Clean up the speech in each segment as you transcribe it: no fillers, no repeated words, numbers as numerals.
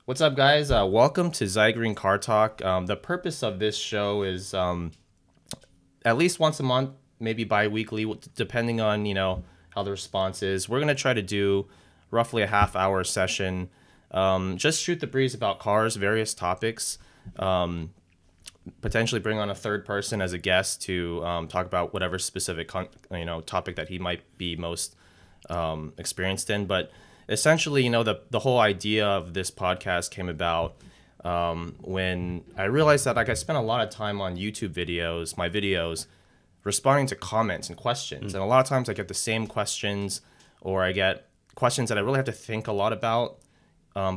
What's up, guys? Welcome to Zygrene Car Talk. The purpose of this show is at least once a month, maybe bi-weekly, depending on, how the response is. We're going to try to do roughly a half-hour session. Just shoot the breeze about cars, various topics. Potentially bring on a third person as a guest to talk about whatever specific topic that he might be most experienced in. But essentially, the whole idea of this podcast came about when I realized that I spent a lot of time on YouTube videos, my videos, responding to comments and questions. And a lot of times I get the same questions, or I get questions that I really have to think a lot about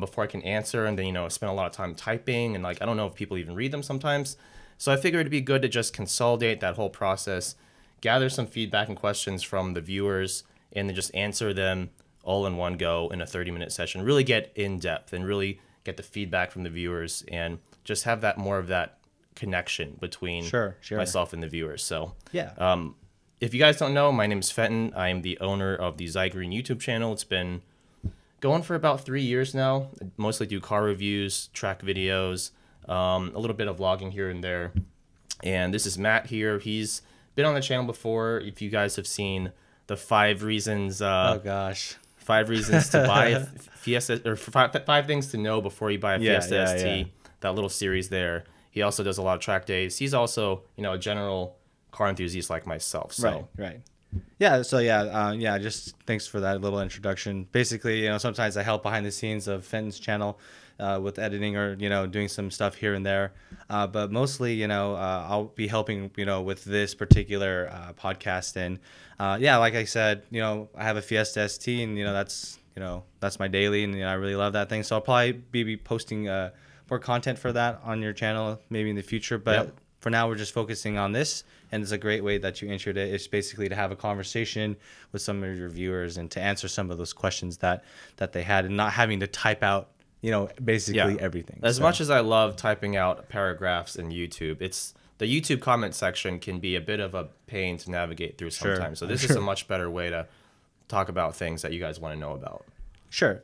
before I can answer. And then, I spend a lot of time typing, and I don't know if people even read them sometimes. So I figured it'd be good to just consolidate that whole process, gather some feedback and questions from the viewers, and then just answer them all in one go in a 30-minute session. Really get in depth and really get the feedback from the viewers, and just have that more of that connection between myself and the viewers. So yeah. If you guys don't know, my name is Fenton. I am the owner of the Zygrene YouTube channel. It's been going for about 3 years now. I mostly do car reviews, track videos, a little bit of vlogging here and there. And this is Matt here. He's been on the channel before. If you guys have seen the 5 reasons, oh gosh, 5 reasons to buy a Fiesta, or five things to know before you buy a Fiesta ST. That little series there. He also does a lot of track days. He's also, a general car enthusiast like myself. So. Right. Yeah. So just thanks for that little introduction. Basically, sometimes I help behind the scenes of Fenton's channel with editing, or doing some stuff here and there. But mostly, I'll be helping with this particular podcast. And like I said, I have a Fiesta ST, and that's my daily, and I really love that thing. So I'll probably be posting more content for that on your channel maybe in the future. But for now, we're just focusing on this. And it's a great way that you entered it. It's basically to have a conversation with some of your viewers and to answer some of those questions that they had, and not having to type out, basically everything. As much as I love typing out paragraphs in YouTube, the YouTube comment section can be a bit of a pain to navigate through sometimes. So this is a much better way to talk about things that you guys want to know about. Sure.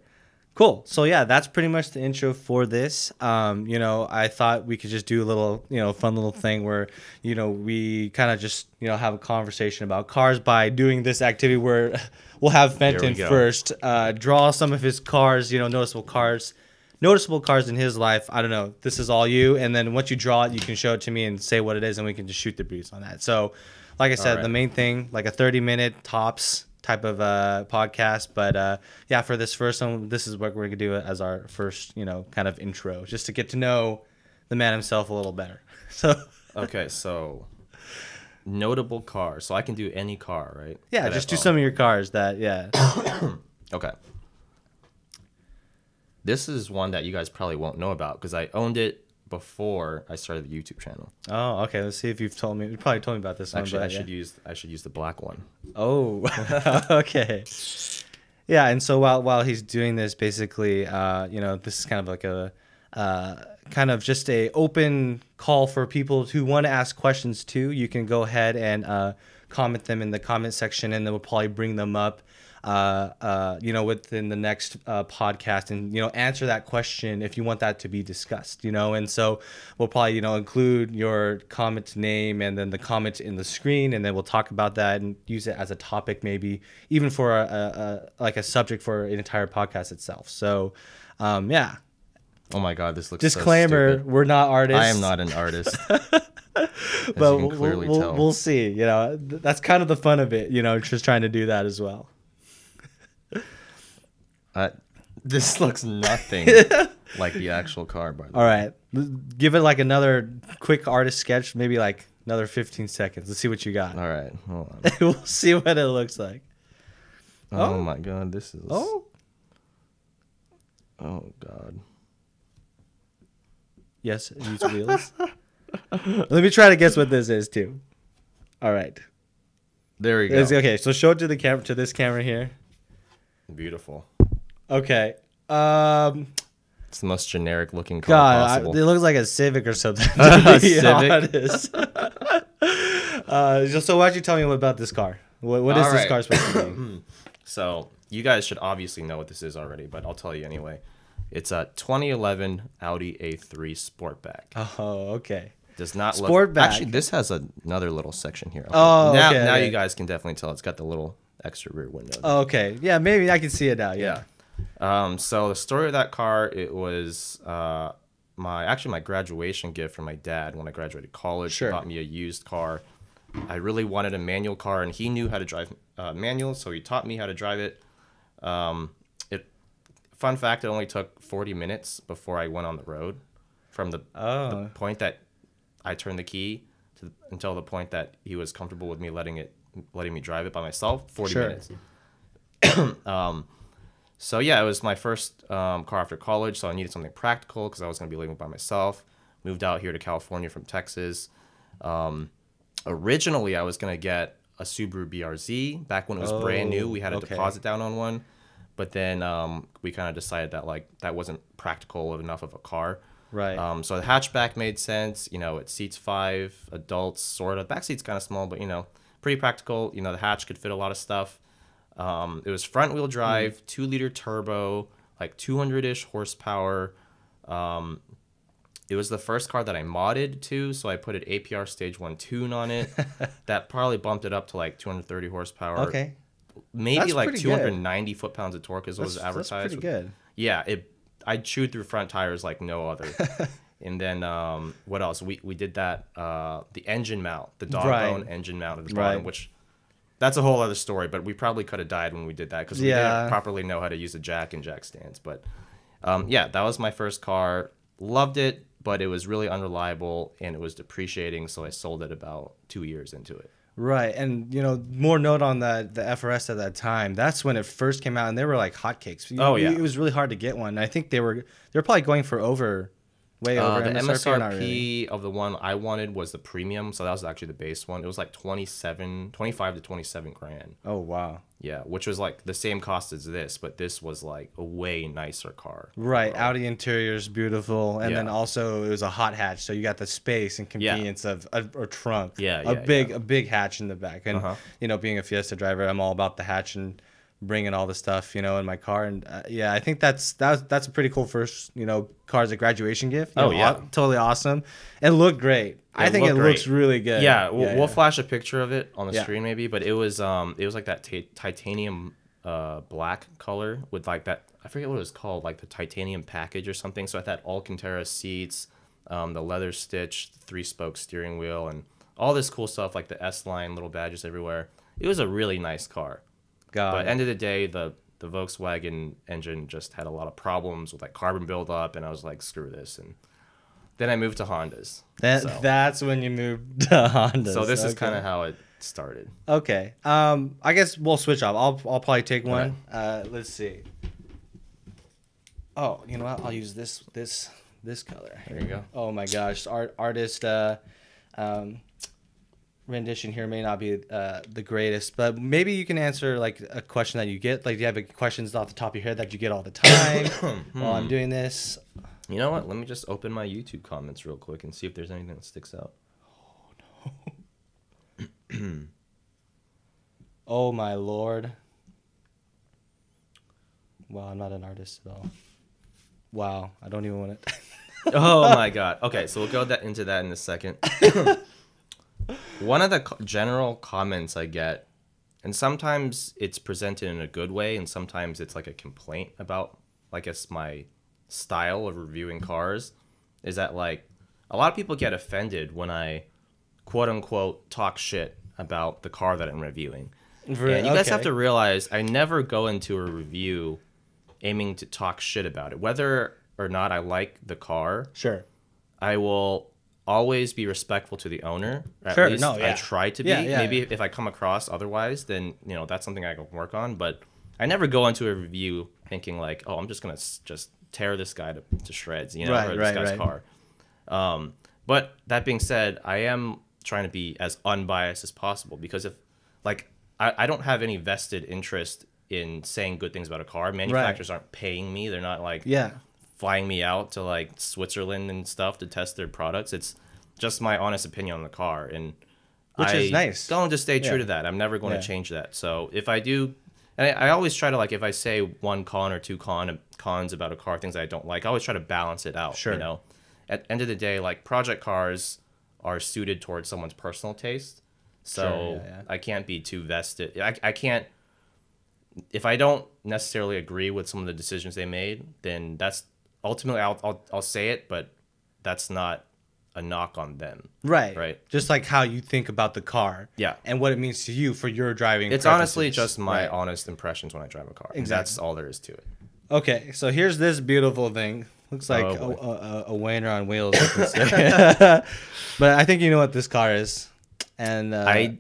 Cool. So yeah, that's pretty much the intro for this. I thought we could just do a little, fun little thing where, we kind of just, have a conversation about cars by doing this activity where we'll have Fenton first draw some of his cars, noticeable cars in his life. I don't know. This is all you. And then once you draw it, you can show it to me and say what it is, and we can just shoot the breeze on that. So like I said, the main thing, like a 30-minute tops type of podcast. But for this first one, this is what we're gonna do as our first kind of intro, just to get to know the man himself a little better. So okay, so notable cars. So I can do any car, right? Yeah, just do some of your cars that Okay, this is one that you guys probably won't know about because I owned it before I started the YouTube channel. Oh, okay. Let's see if you've told me. You probably told me about this one. Actually, I should use the black one. Oh, okay. Yeah, and so while he's doing this, basically, this is kind of like a kind of just a open call for people who want to ask questions too. You can go ahead and comment them in the comment section, and then we'll probably bring them up within the next podcast, and answer that question if you want that to be discussed, and so we'll probably include your comment name and then the comment in the screen, and then we'll talk about that and use it as a topic, maybe even for a subject for an entire podcast itself. So Oh my God, this looks disclaimer, so stupid. We're not artists. I am not an artist. But we'll see. That's kind of the fun of it, just trying to do that as well. This looks nothing like the actual car, by the way. All right. Give it like another quick artist sketch, maybe like another 15 seconds. Let's see what you got. All right. Hold on. We'll see what it looks like. Oh my God. This is... Oh God. Yes, use wheels. Let me try to guess what this is too. All right. There we go. Okay, so show it to the camera, to this camera here. Beautiful. Okay. It's the most generic looking car possible. It looks like a Civic or something. To be honest. So why don't you tell me about this car? What is this car supposed to be? So you guys should obviously know what this is already, but I'll tell you anyway. It's a 2011 Audi A3 Sportback. Oh, okay. Does not look... Sportback. Actually, this has another little section here. Okay. Oh, now, okay. Now okay. you guys can definitely tell it's got the little extra rear window. Oh, okay. Yeah, maybe I can see it now. Yeah. So the story of that car, it was my graduation gift from my dad when I graduated college. Sure. He bought me a used car. I really wanted a manual car, and he knew how to drive manual, so he taught me how to drive it. Fun fact, it only took 40 minutes before I went on the road from the point that I turned the key until the point that he was comfortable with me letting me drive it by myself. 40 minutes. So yeah, it was my first car after college, so I needed something practical because I was going to be living by myself. Moved out here to California from Texas. Originally, I was going to get a Subaru BRZ. Back when it was brand new, we had a deposit down on one. But then we kind of decided that that wasn't practical enough of a car. Right. So the hatchback made sense. It seats 5 adults, sort of. Back seat's kind of small, but pretty practical. The hatch could fit a lot of stuff. It was front wheel drive, 2-liter turbo, like 200-ish horsepower. It was the first car that I modded too, so I put an APR Stage 1 tune on it. That probably bumped it up to like 230 horsepower. Okay. Maybe That's like pretty 290 foot-pounds of torque is what was advertised. That's pretty good. Yeah, I chewed through front tires like no other. And then what else? We did that, the engine mount, the dog bone engine mount at the bottom, which that's a whole other story, but we probably could have died when we did that because we didn't properly know how to use a jack and jack stands. But yeah, that was my first car. Loved it, but it was really unreliable and it was depreciating, so I sold it about 2 years into it. Right, and more note on the FRS at that time. That's when it first came out, and they were like hotcakes. It was really hard to get one. I think they're probably going for way over the MSRP of the one I wanted was the premium, so that was actually the base one. It was like 25 to 27 grand. Oh wow. Yeah, which was like the same cost as this, but this was like a way nicer car. Right, Audi interior is beautiful, and then also it was a hot hatch, so you got the space and convenience of a trunk. A big hatch in the back, and being a Fiesta driver, I'm all about the hatch and bringing all the stuff in my car, and I think that's a pretty cool first car as a graduation gift. Totally awesome. It looked great. I think it looks really good. Yeah, we'll flash a picture of it on the screen maybe, but it was like that titanium black color with like that, I forget what it was called, like the titanium package or something. So it had Alcantara seats, the leather stitched 3-spoke steering wheel, and all this cool stuff like the S-line little badges everywhere. It was a really nice car. But at the end of the day, the Volkswagen engine just had a lot of problems with like carbon buildup, and I was like, screw this. And then I moved to Hondas. That's when you moved to Hondas. So this is kind of how it started. Okay. I guess we'll switch off. I'll probably take one. Let's see. Oh, you know what? I'll use this color. There you go. Oh my gosh, artist rendition here may not be the greatest, but maybe you can answer like a question that you get. Like, do you have questions off the top of your head that you get all the time while I'm doing this? You know what? Let me just open my YouTube comments real quick and see if there's anything that sticks out. Oh no. Oh my lord. Wow, I'm not an artist at all. Wow, I don't even want it. Oh my god. Okay, so we'll go into that in a second. One of the general comments I get, and sometimes it's presented in a good way, and sometimes it's like a complaint about, I guess, my style of reviewing cars, is that like a lot of people get offended when I quote unquote talk shit about the car that I'm reviewing. And you guys have to realize I never go into a review aiming to talk shit about it. Whether or not I like the car, sure, I will always be respectful to the owner. At least I try to be. Maybe if I come across otherwise, then that's something I can work on. But I never go into a review thinking like, oh, I'm just gonna just tear this guy to shreds, or this guy's car. But that being said, I am trying to be as unbiased as possible, because if I don't have any vested interest in saying good things about a car. Manufacturers aren't paying me. They're not like flying me out to like Switzerland and stuff to test their products. It's just my honest opinion on the car, and which is nice. Going to stay true to that. I'm never going to change that. So if I do And I always try to, like, if I say one con or two cons about a car, things I don't like, I always try to balance it out. Sure. You know, at the end of the day, like, project cars are suited towards someone's personal taste. So Sure, yeah. I can't be too vested. I can't, if I don't necessarily agree with some of the decisions they made, then that's ultimately, I'll say it, but that's not a knock on them. Right. Just like how you think about the car. Yeah. And what it means to you for your driving It's preferences. honestly just my honest impressions when I drive a car. Exactly. That's all there is to it. Okay, so here's this beautiful thing. Looks like Oh, a Wiener on wheels. I can say. But I think you know what this car is. And I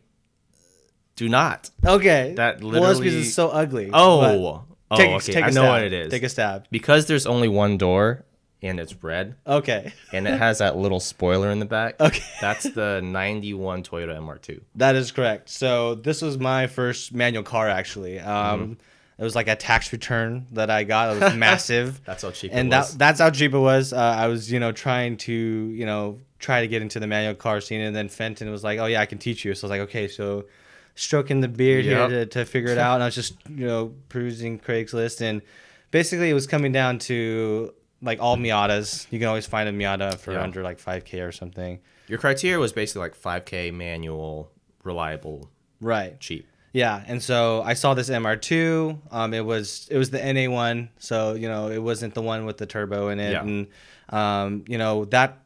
do not. okay. That Well, that's because literally. it's so ugly. Oh, Take okay. a I know stab. what it is. Take a stab. Because there's only one door and it's red Okay. and it has that little spoiler in the back. Okay. That's the 91 Toyota MR2. That is correct. So this was my first manual car, actually. Mm-hmm. It was like a tax return that I got. It was massive. That's how cheap And it was. that's how cheap it was. I was, trying to, try to get into the manual car scene. And then Fenton was like, oh, yeah, I can teach you. So I was like, okay, so stroking the beard here to figure it out. And I was just, perusing Craigslist. And basically it was coming down to like all Miatas. You can always find a Miata for under like 5K or something. Your criteria was basically like 5K manual, reliable, Right. cheap. Yeah, and so I saw this MR2. It was the NA one, so it wasn't the one with the turbo in it, Yeah. and that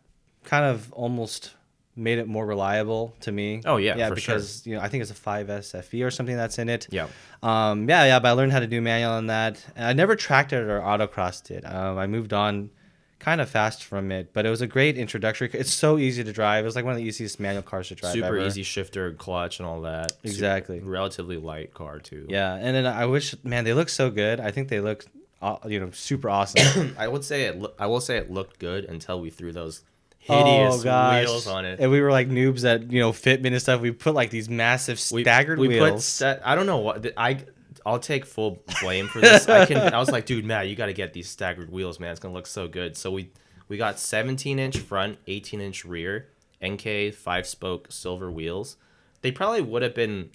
kind of almost made it more reliable to me. Oh, yeah, yeah, for because I think it's a 5S FE or something that's in it. Yeah. But I learned how to do manual on that. And I never tracked it or autocrossed it. I moved on kind of fast from it, but it was a great introductory. It's so easy to drive. It was like one of the easiest manual cars to drive Super ever. easy shifter, clutch, and all that. Exactly. Relatively light car too. Yeah, and then I wish, man, they look so good. I think they look, super awesome. I will say it looked good until we threw those hideous wheels on it. And we were like noobs at Fitment and stuff. We put like these massive staggered wheels. I don't know what I'll take full blame for this. I was like, dude, Matt, you got to get these staggered wheels, man. It's gonna look so good. So we got 17-inch front, 18-inch rear, NK 5-spoke silver wheels. They probably would have been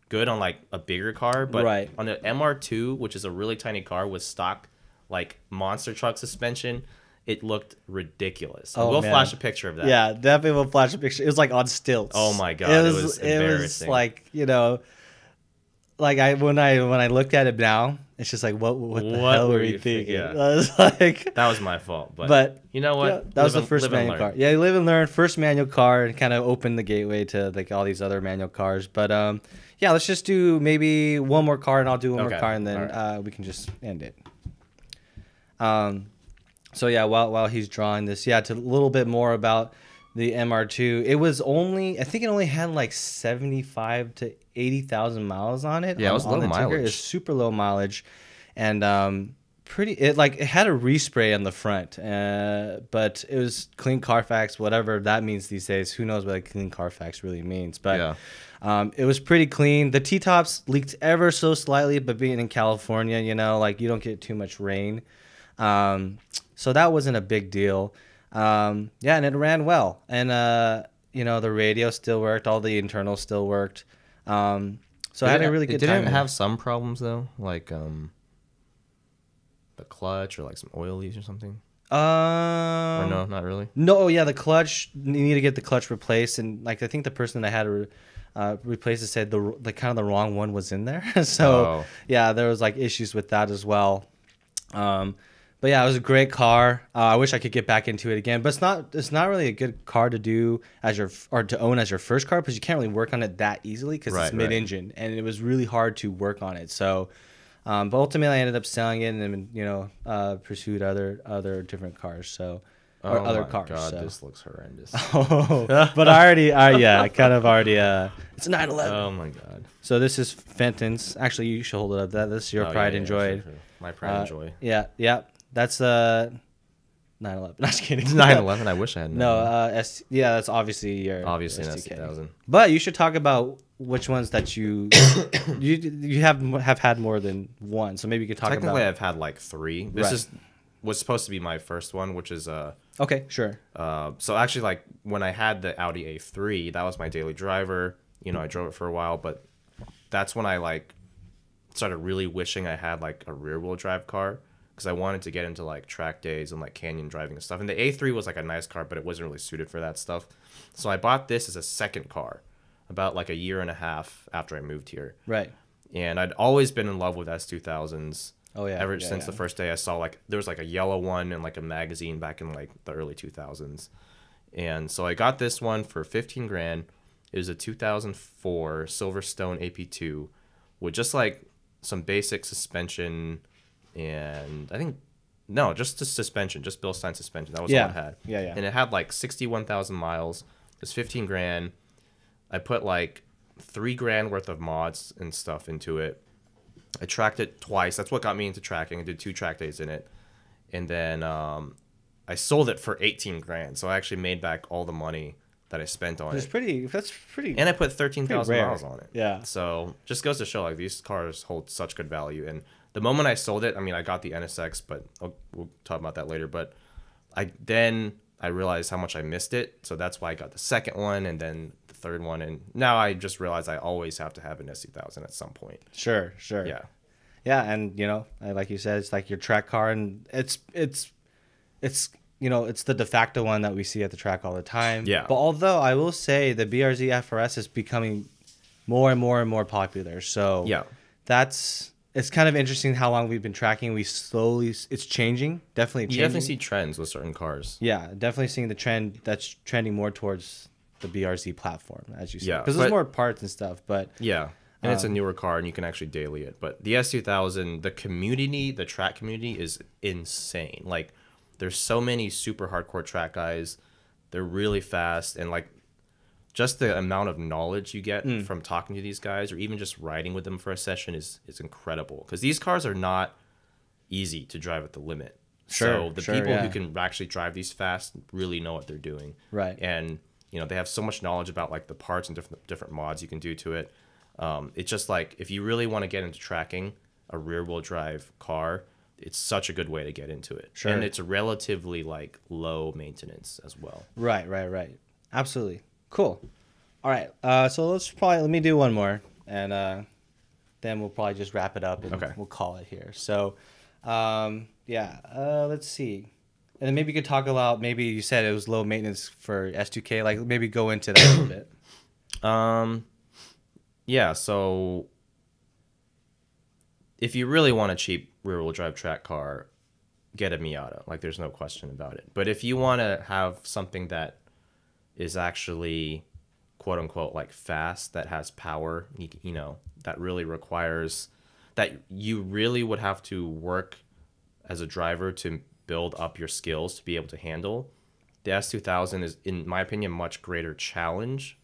good on like a bigger car, but on the MR2, which is a really tiny car with stock like monster truck suspension, it looked ridiculous. We'll flash a picture of that. Yeah, definitely we'll flash a picture. It was like on stilts. Oh my god, it was embarrassing. It was like like when I looked at it now, it's just like what the hell were you thinking? Yeah. I was like, that was my fault, but you know what? Yeah, that was the first manual car. Yeah, live and learn. First manual car, and kind of opened the gateway to like all these other manual cars. But let's just do maybe one more car, and I'll do one more car, and then we can just end it. So yeah, while he's drawing this, to a little bit more about the MR2. It was I think it only had like 75 to 80,000 miles on it. Yeah, it was low mileage. It was super low mileage, and it had a respray on the front, but it was clean Carfax, whatever that means these days. Who knows what a clean Carfax really means? But it was pretty clean. The T-tops leaked ever so slightly, but being in California, you don't get too much rain. So that wasn't a big deal. And it ran well. And, the radio still worked. All the internals still worked. So I had a really good time. It didn't have some problems, though, like the clutch or like some oil leaks or something? Or no, not really? No, yeah, the clutch, you need to get the clutch replaced. And, like, I think the person that had to replace it said the kind of the wrong one was in there. So, there was, like, issues with that as well. But yeah, it was a great car. I wish I could get back into it again, but it's not really a good car to do to own as your first car, because you can't really work on it that easily because it's mid-engine, and it was really hard to work on it. So, but ultimately I ended up selling it and then pursued other different cars. So, or other cars. God, so. this looks horrendous. But I kind of already. It's a 911. Oh my god. So this is Fenton's. Actually, you should hold it up. This is your Pride and Joy. Sure. My Pride and Joy. Yeah. That's 911. Not just kidding. 911. I wish I had. That's obviously your STK. 2000. But you should talk about which ones that you have had more than one. So maybe you could talk about. Technically, I've had like 3. This was supposed to be my first one, which is okay, sure. So actually, like when I had the Audi A3, that was my daily driver. I drove it for a while, but that's when I like started really wishing I had like a rear wheel drive car because I wanted to get into like track days and like canyon driving and stuff. And the A3 was like a nice car, but it wasn't really suited for that stuff. So I bought this as a second car about like a year and a half after I moved here. Right. And I'd always been in love with S2000s. Oh yeah. Ever since the first day I saw like there was like a yellow one in like a magazine back in like the early 2000s. And so I got this one for 15 grand. It was a 2004 Silverstone AP2 with just like some basic suspension and I think no, just the suspension, just Bilstein suspension. That was all it had. Yeah, yeah. And it had like 61,000 miles. It was 15 grand. I put like 3 grand worth of mods and stuff into it. I tracked it twice. That's what got me into tracking. I did 2 track days in it. And then I sold it for 18 grand. So I actually made back all the money that I spent on it. That's pretty. And I put 13,000 rare. miles on it. Yeah. So just goes to show like these cars hold such good value. And the moment I sold it, I mean, I got the NSX, but we'll talk about that later. But I realized how much I missed it. So that's why I got the second one and then the third one. And now I just realize I always have to have an S2000 at some point. Sure. Yeah. Yeah, and you know, like you said, it's like your track car, and it's you know, it's the de facto one that we see at the track all the time. Yeah. But although I will say the BRZ FRS is becoming more and more and more popular. So Yeah. it's kind of interesting how long we've been tracking. It's changing. Definitely changing. You definitely see trends with certain cars. Yeah, definitely seeing the trend that's trending more towards the BRZ platform, as you said. Yeah, Because there's more parts and stuff, but Yeah. And it's a newer car and you can actually daily it. But the S2000, the track community is insane. Like there's so many super hardcore track guys. They're really fast and like just the amount of knowledge you get from talking to these guys or even just riding with them for a session is incredible. Because these cars are not easy to drive at the limit. So the people who can actually drive these fast really know what they're doing. Right. And you know, they have so much knowledge about like the parts and different mods you can do to it. It's just like if you really want to get into tracking a rear wheel drive car, it's such a good way to get into it. Sure. And it's relatively like low maintenance as well. Right. Absolutely. Cool. All right. So let me do one more, and then we'll probably just wrap it up and we'll call it here. So, let's see. And then maybe you could talk about, maybe you said it was low maintenance for S2K, like maybe go into that a little bit. Yeah, so if you really want a cheap rear-wheel drive track car, get a Miata. Like, there's no question about it. But if you want to have something that is actually, quote-unquote, like fast, that has power, you know, that really requires, that you really would have to work as a driver to build up your skills to be able to handle, the S2000 is, in my opinion, much greater challenge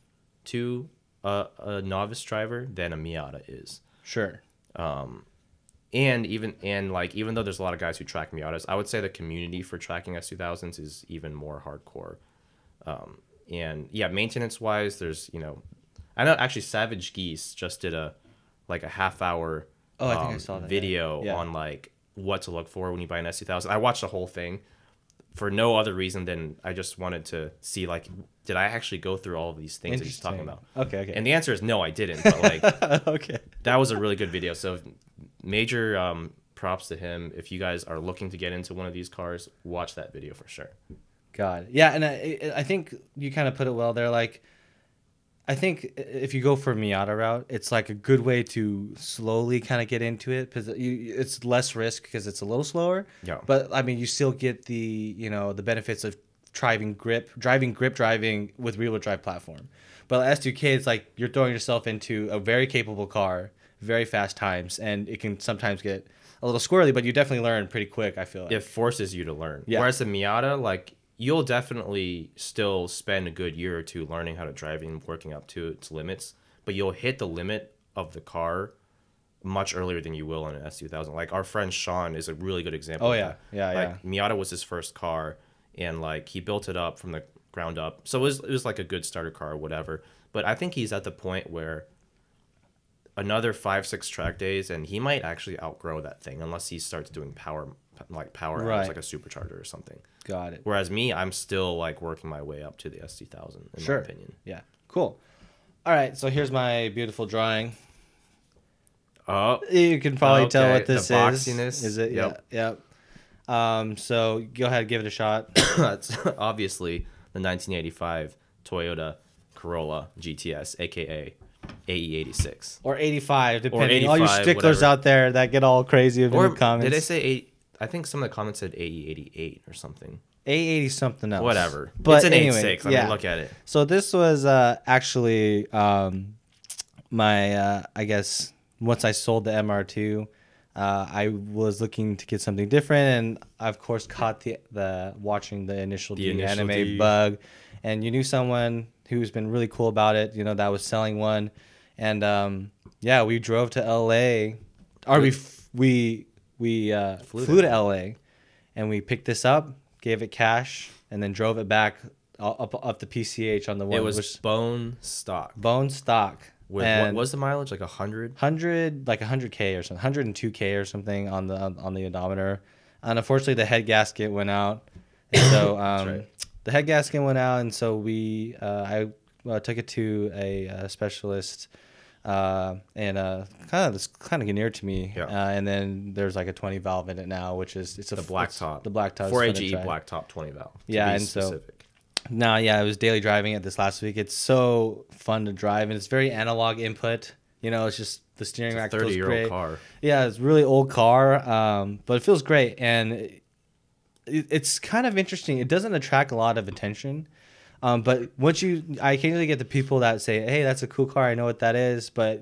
to a novice driver than a Miata is. Sure. And even though there's a lot of guys who track Miatas, I would say the community for tracking S2000s is even more hardcore. And yeah, maintenance wise, there's, you know, I know actually Savage Geese just did a half hour I think I saw that, video on like what to look for when you buy an S2000. I watched the whole thing for no other reason than I just wanted to see, like, did I actually go through all of these things that he's talking about? Okay. And the answer is no, I didn't. But like, okay, that was a really good video. So major props to him. If you guys are looking to get into one of these cars, watch that video for sure. God, yeah, and I think you kind of put it well there. Like, I think if you go for a Miata route, it's like a good way to slowly kind of get into it because it's less risk because it's a little slower. Yeah. But I mean, you still get the the benefits of driving grip driving with rear-wheel drive platform. But S2K, it's like you're throwing yourself into a very capable car, very fast times, and it can sometimes get a little squirrely, but you definitely learn pretty quick. I feel like it forces you to learn. Yeah. Whereas the Miata, like, you'll definitely still spend a good year or two learning how to drive and working up to its limits, but you'll hit the limit of the car much earlier than you will in an S2000. Like, our friend Sean is a really good example. Oh, of yeah. that. Yeah, like, Miata was his first car, and, like, he built it up from the ground up. So it was like a good starter car or whatever. But I think he's at the point where another 5-6 track days, and he might actually outgrow that thing unless he starts doing power Right. like a supercharger or something. Got it. Whereas me, I'm still like working my way up to the S2000 in my opinion. Yeah. Cool. All right. So here's my beautiful drawing. Oh, You can probably tell what the this boxiness. is. Is it? Yep. Yeah. Yep. So go ahead, give it a shot. That's obviously the 1985 Toyota Corolla GTS, aka AE86. Or 85, depending. 85, all you sticklers whatever. out there that get all crazy in Or the comments. did I say 8? I think some of the comments said AE88 or something. A80 something else. Whatever. But it's an anyway, 86. I yeah. mean, look at it. So this was actually my, I guess, once I sold the MR2, I was looking to get something different, and I, of course, caught the watching the initial D anime bug, and you knew someone who's been really cool about it, that was selling one, and yeah, we drove to LA, or we flew to LA, and we picked this up, gave it cash, and then drove it back up the PCH on the one. It was bone stock. Bone stock. With what was the mileage? Like 100? 100, like 100K or something, 102K or something on the odometer. And unfortunately, the head gasket went out. And so right. The head gasket went out, and so I took it to a specialist, and kind of near to me. Yeah. And then there's like a 20 valve in it now, which is the black top. The black top. 4AGE black top 20 valve. Yeah, and specific. No, yeah, I was daily driving it this last week. It's so fun to drive, and it's very analog input. It's just the steering rack feels great. 30-year-old car. Yeah, it's a really old car, but it feels great, and it's kind of interesting. It doesn't attract a lot of attention, but I occasionally get the people that say, "Hey, that's a cool car. I know what that is," but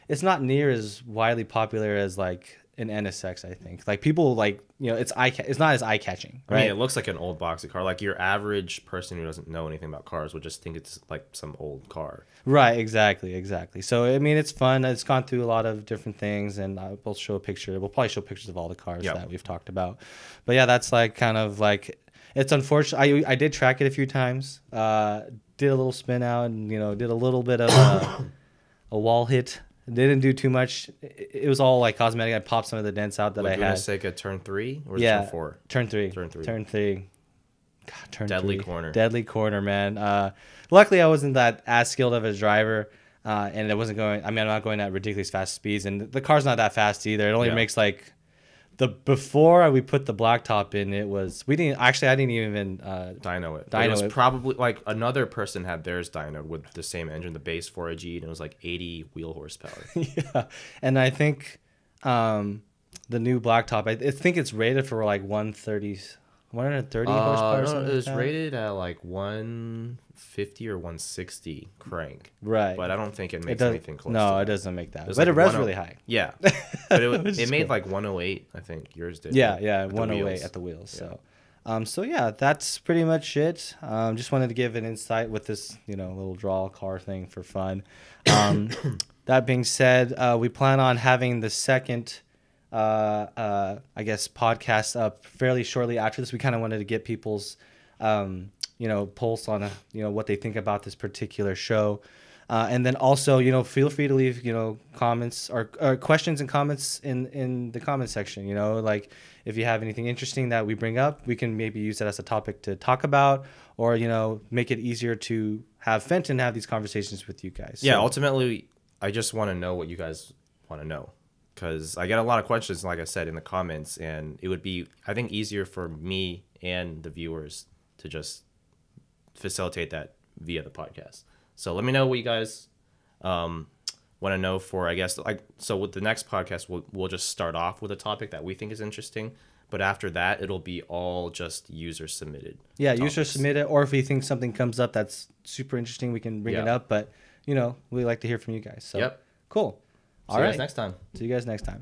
it's not near as widely popular as like an NSX, I think. Like people it's not as eye catching, right? I mean, it looks like an old boxy car. Like your average person who doesn't know anything about cars would just think it's like some old car. Right, exactly. So I mean, it's fun. It's gone through a lot of different things, and we'll show a picture. We'll probably show pictures of all the cars that we've talked about. But yeah, that's like kind of like, it's unfortunate. I did track it a few times. Did a little spin out, and did a little bit of a wall hit. Didn't do too much. It was all like cosmetic. I popped some of the dents out that I had. Would you say a turn 3 or turn 4? Turn 3. Turn 3. Turn 3. God, turn Deadly 3. corner. Deadly corner, man. Luckily, I wasn't that as skilled of a driver, and it wasn't going. I mean, I'm not going at ridiculous fast speeds, and the car's not that fast either. It only makes like before we put the blacktop in, I didn't even dyno it. It was probably like another person had theirs dynoed with the same engine, the base 4AG, and it was like 80 wheel horsepower. Yeah, and I think the new blacktop, I think it's rated for like 130 horsepower. No, it was rated at like 150 or 160 crank. Right. But I don't think it makes anything close to that. It doesn't make that. But it revs really high. Yeah. But it made like 108, I think. Yours did. Yeah, 108 at the wheels. Yeah. So yeah, that's pretty much it. Just wanted to give an insight with this, little draw car thing for fun. That being said, we plan on having the second I guess podcast up fairly shortly after this. We kind of wanted to get people's pulse on what they think about this particular show, and then also feel free to leave comments or questions and comments in the comment section. Like if you have anything interesting that we bring up, we can maybe use that as a topic to talk about, or make it easier to have Fenton have these conversations with you guys. Yeah, ultimately I just want to know what you guys want to know, because I get a lot of questions, like I said, in the comments, and it would be, I think, easier for me and the viewers to just facilitate that via the podcast. So let me know what you guys want to know for, I guess, so with the next podcast, we'll just start off with a topic that we think is interesting, but after that, it'll be all just user submitted. Yeah, user submitted, or if we think something comes up that's super interesting, we can bring it up, but we like to hear from you guys. So, cool. See you guys next time. See you guys next time.